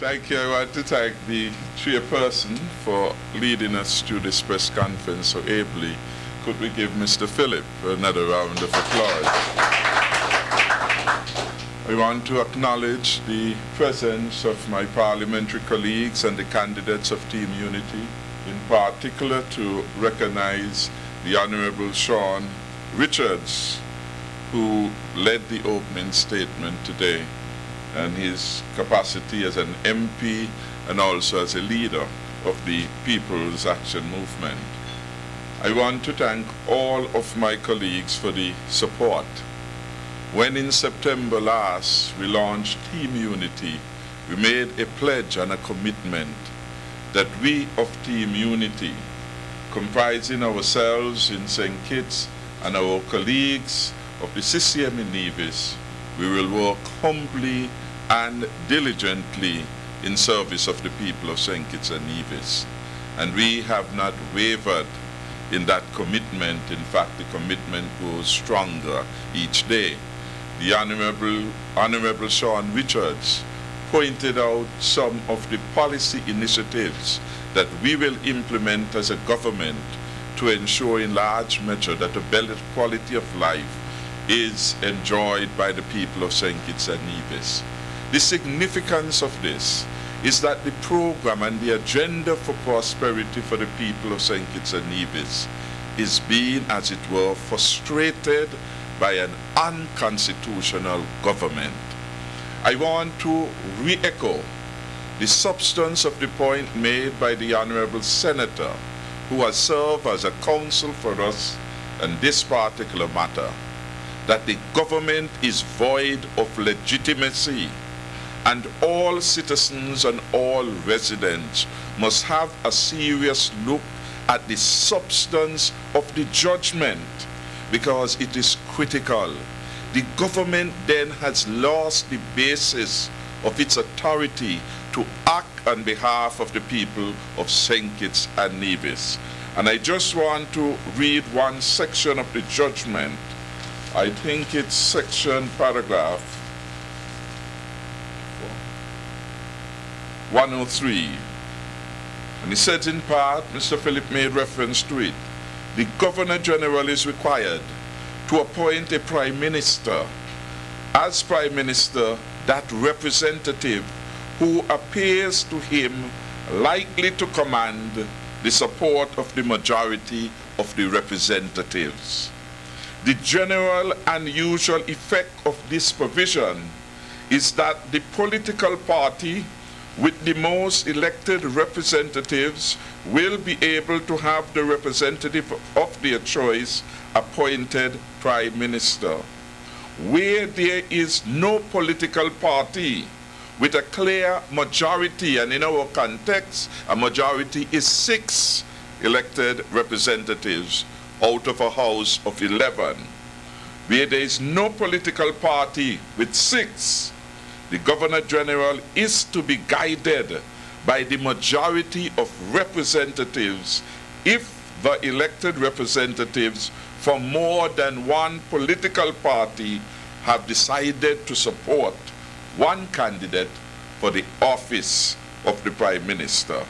Thank you. I want to thank the chairperson for leading us through this press conference so ably. Could we give Mr. Phillip another round of applause? I want to acknowledge the presence of my parliamentary colleagues and the candidates of Team Unity, in particular to recognize the Honorable Sean Richards, who led the opening statement today, and his capacity as an MP and also as a leader of the People's Action Movement. I want to thank all of my colleagues for the support. When in September last we launched Team Unity, we made a pledge and a commitment that we of Team Unity, comprising ourselves in St. Kitts and our colleagues of the CCM in Nevis, we will work humbly and diligently in service of the people of St. Kitts and Nevis. And we have not wavered in that commitment. In fact, the commitment grows stronger each day. The Honorable Sean Richards pointed out some of the policy initiatives that we will implement as a government to ensure in large measure that a better quality of life is enjoyed by the people of St. Kitts and Nevis. The significance of this is that the program and the agenda for prosperity for the people of St. Kitts and Nevis is being, as it were, frustrated by an unconstitutional government. I want to re-echo the substance of the point made by the Honorable Senator, who has served as a counsel for us in this particular matter, that the government is void of legitimacy, and all citizens and all residents must have a serious look at the substance of the judgment, because it is critical. The government then has lost the basis of its authority to act on behalf of the people of St. Kitts and Nevis. And I just want to read one section of the judgment. I think it's section paragraph 103. And it says in part, Mr. Phillip made reference to it, the Governor General is required to appoint a Prime Minister. As Prime Minister, that representative who appears to him likely to command the support of the majority of the representatives. The general and usual effect of this provision is that the political party with the most elected representatives will be able to have the representative of their choice appointed Prime Minister. Where there is no political party with a clear majority, and in our context, a majority is 6 elected representatives out of a house of 11. Where there is no political party with 6, the Governor General is to be guided by the majority of representatives if the elected representatives from more than one political party have decided to support one candidate for the office of the Prime Minister.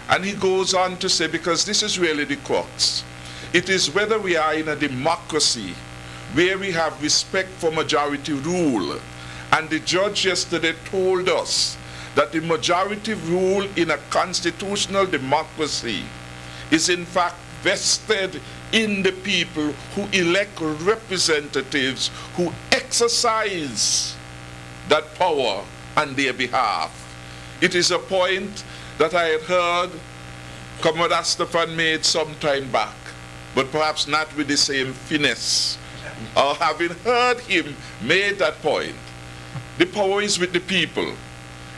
And he goes on to say, because this is really the crux, it is whether we are in a democracy where we have respect for majority rule. And the judge yesterday told us that the majority rule in a constitutional democracy is in fact vested in the people who elect representatives who exercise that power on their behalf. It is a point that I had heard Commodore Stefan made some time back, but perhaps not with the same finesse. Or having heard him made that point, the power is with the people.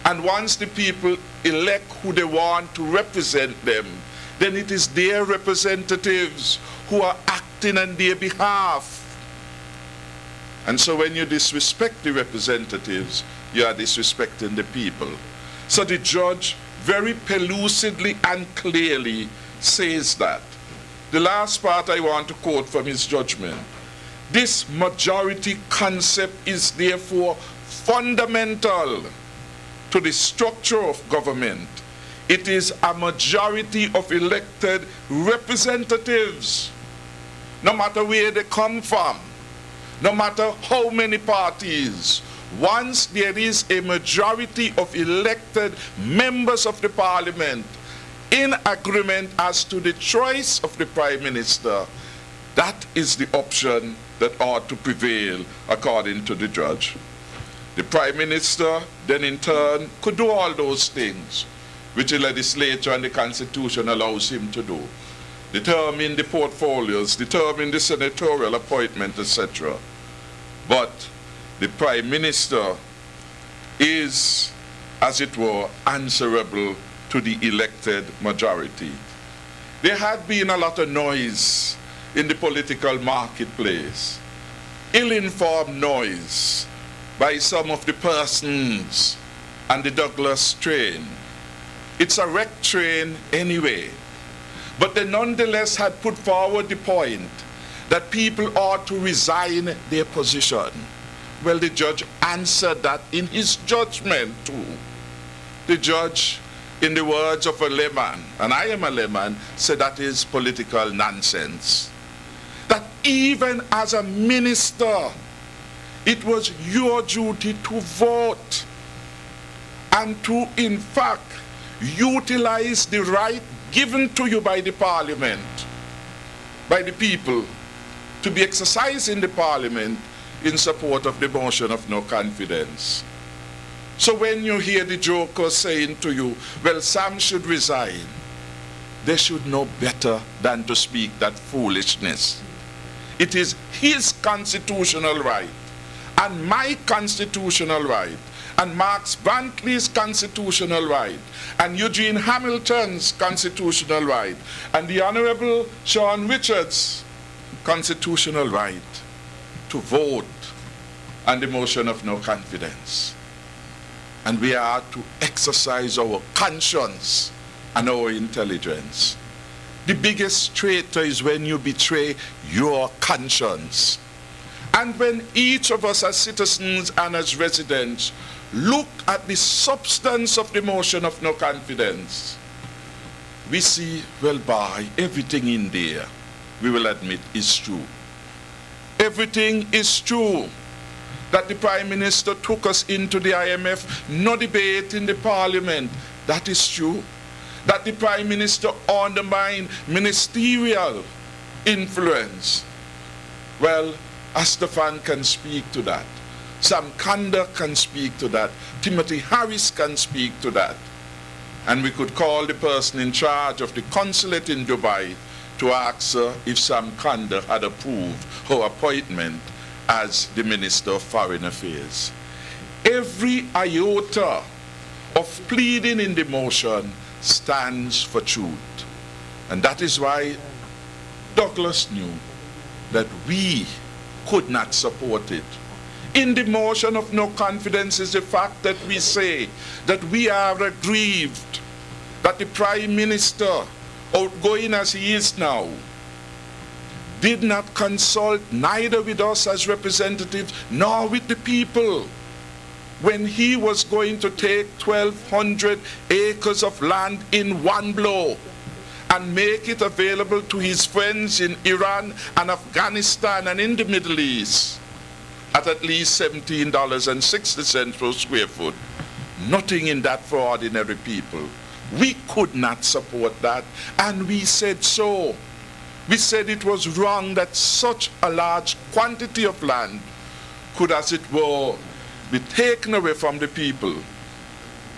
And once the people elect who they want to represent them, then it is their representatives who are acting on their behalf. And so when you disrespect the representatives, you are disrespecting the people. So the judge very pellucidly and clearly says that. The last part I want to quote from his judgment. This majority concept is therefore fundamental to the structure of government. It is a majority of elected representatives, no matter where they come from, no matter how many parties. Once there is a majority of elected members of the parliament in agreement as to the choice of the prime minister, that is the option that ought to prevail according to the judge. The prime minister then in turn could do all those things which the legislature and the constitution allows him to do. Determine the portfolios, determine the senatorial appointment, etc. But the prime minister is, as it were, answerable to the elected majority. There had been a lot of noise in the political marketplace, ill-informed noise by some of the persons and the Douglas train. It's a wrecked train anyway. But they nonetheless had put forward the point that people ought to resign their position. Well, the judge answered that in his judgment too. The judge, in the words of a layman, and I am a layman, said that is political nonsense. That even as a minister, it was your duty to vote and to, in fact, utilize the right given to you by the parliament, by the people, to be exercised in the parliament in support of the motion of no confidence. So when you hear the joker saying to you, well, Sam should resign, they should know better than to speak that foolishness. It is his constitutional right, and my constitutional right, and Marx Brantley's constitutional right, and Eugene Hamilton's constitutional right, and the Honorable Sean Richards' constitutional right to vote on the motion of no confidence. And we are to exercise our conscience and our intelligence. The biggest traitor is when you betray your conscience. And when each of us as citizens and as residents look at the substance of the motion of no confidence, we see, well, by everything in there, we will admit is true. Everything is true. That the Prime Minister took us into the IMF, no debate in the Parliament, that is true. That the Prime Minister undermined ministerial influence, well, Astafan can speak to that. Sam Kanda can speak to that. Timothy Harris can speak to that. And we could call the person in charge of the consulate in Dubai to ask her if Sam Kanda had approved her appointment as the Minister of Foreign Affairs. Every iota of pleading in the motion stands for truth. And that is why Douglas knew that we could not support it. In the motion of no confidence is the fact that we say that we are aggrieved that the Prime Minister, outgoing as he is now, did not consult neither with us as representatives nor with the people when he was going to take 1,200 acres of land in one blow and make it available to his friends in Iran and Afghanistan and in the Middle East at least $17.60 per square foot. Nothing in that for ordinary people. We could not support that, and we said so. We said it was wrong that such a large quantity of land could, as it were, be taken away from the people.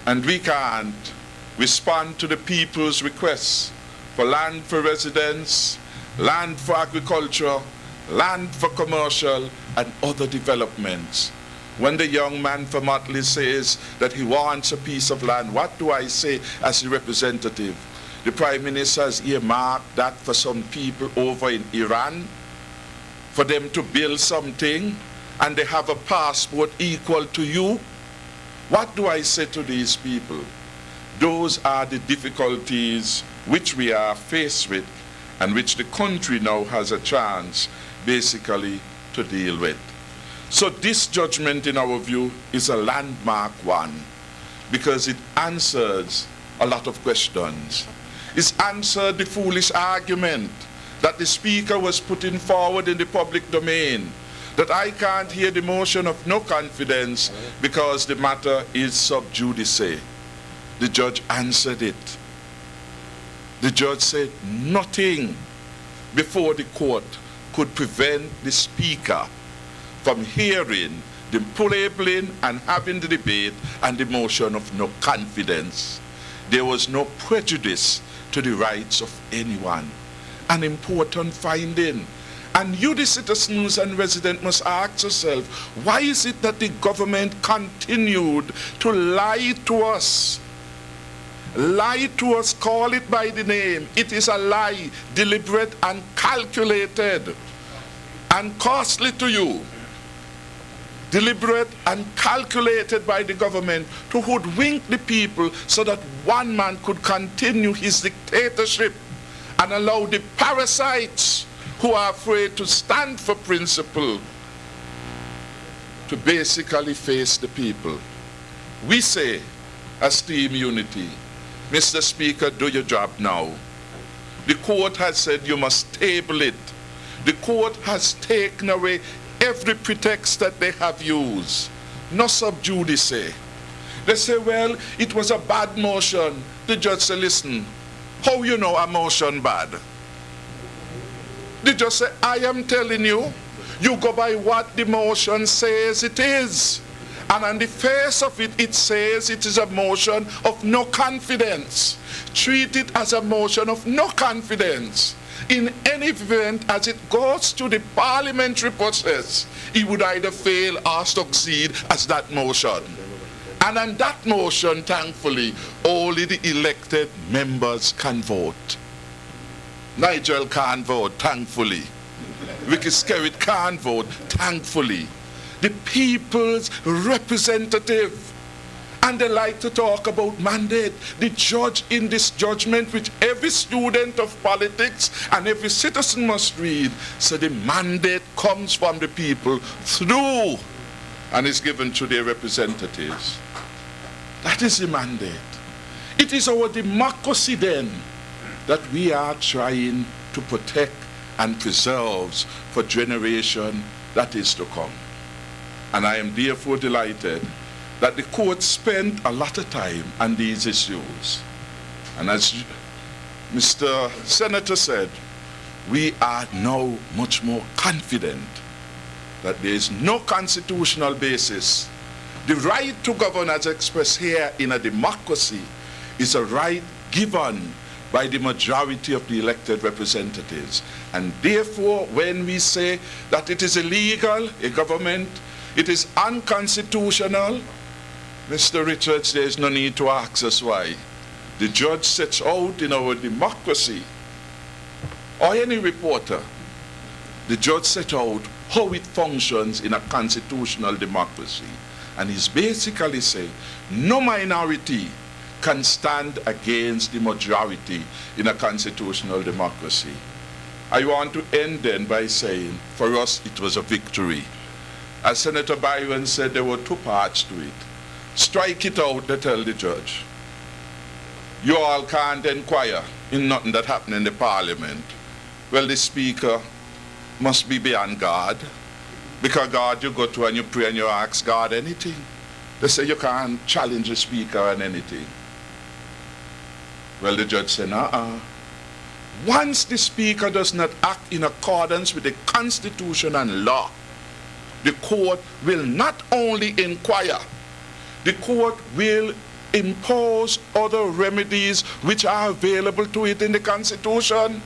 And we can't respond to the people's requests for land for residence, land for agriculture, land for commercial and other developments. When the young man from Motley says that he wants a piece of land, what do I say as a representative? The Prime Minister has earmarked that for some people over in Iran, for them to build something, and they have a passport equal to you. What do I say to these people? Those are the difficulties which we are faced with and which the country now has a chance basically to deal with. So this judgment, in our view, is a landmark one. because it answers a lot of questions. It's answered the foolish argument that the Speaker was putting forward in the public domain, that I can't hear the motion of no confidence because the matter is sub judice. The judge answered it. The judge said nothing before the court could prevent the Speaker from hearing the labeling and having the debate and the motion of no confidence. There was no prejudice to the rights of anyone. An important finding. And you, the citizens and residents, must ask yourself, why is it that the government continued to lie to us? Lie to us, call it by the name. It is a lie, deliberate and calculated and costly to you. Deliberate and calculated by the government to hoodwink the people so that one man could continue his dictatorship and allow the parasites who are afraid to stand for principle to basically face the people. We say, as Team Unity, Mr. Speaker, do your job now. The court has said you must table it. The court has taken away every pretext that they have used. No sub judice. They say, well, it was a bad motion. The judge said, listen, how you know a motion bad? The judge said, I am telling you, you go by what the motion says it is. And on the face of it, it says it is a motion of no confidence. Treat it as a motion of no confidence. In any event, as it goes to the parliamentary process, it would either fail or succeed as that motion. And on that motion, thankfully, only the elected members can vote. Nigel can't vote, thankfully. Ricky Skerritt can't vote, thankfully. The people's representative. And they like to talk about mandate. The judge in this judgment, which every student of politics and every citizen must read, so the mandate comes from the people through and is given to their representatives. That is the mandate. It is our democracy then that we are trying to protect and preserve for generation that is to come. And I am therefore delighted that the court spent a lot of time on these issues. And as Mr. Senator said, we are now much more confident that there is no constitutional basis. The right to govern as expressed here in a democracy is a right given by the majority of the elected representatives. And therefore, when we say that it is illegal, a government, it is unconstitutional, Mr. Richards, there is no need to ask us why. The judge sets out in our democracy, or any reporter, the judge sets out how it functions in a constitutional democracy. And he's basically saying, no minority can stand against the majority in a constitutional democracy. I want to end then by saying, for us it was a victory. As Senator Byron said, there were two parts to it. Strike it out, they tell the judge. You all can't inquire in nothing that happened in the parliament. Well, the speaker must be beyond God. Because God, you go to and you pray and you ask God anything. They say you can't challenge the speaker on anything. Well, the judge said, once the speaker does not act in accordance with the Constitution and law, the court will not only inquire, the court will impose other remedies which are available to it in the Constitution,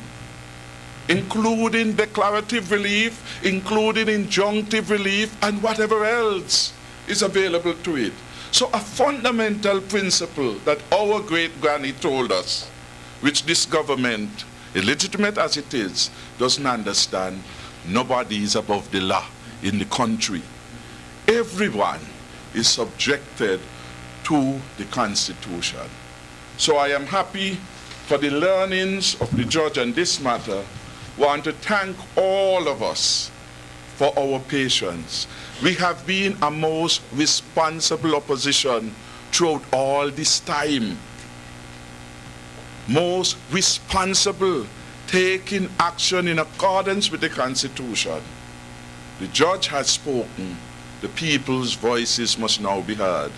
including declarative relief, including injunctive relief, and whatever else is available to it. So a fundamental principle that our great granny told us, which this government, illegitimate as it is, doesn't understand, nobody is above the law in the country. Everyone is subjected to the Constitution. So I am happy for the learnings of the judge on this matter. Want to thank all of us for our patience. We have been a most responsible opposition throughout all this time. Most responsible, taking action in accordance with the Constitution. The judge has spoken. The people's voices must now be heard.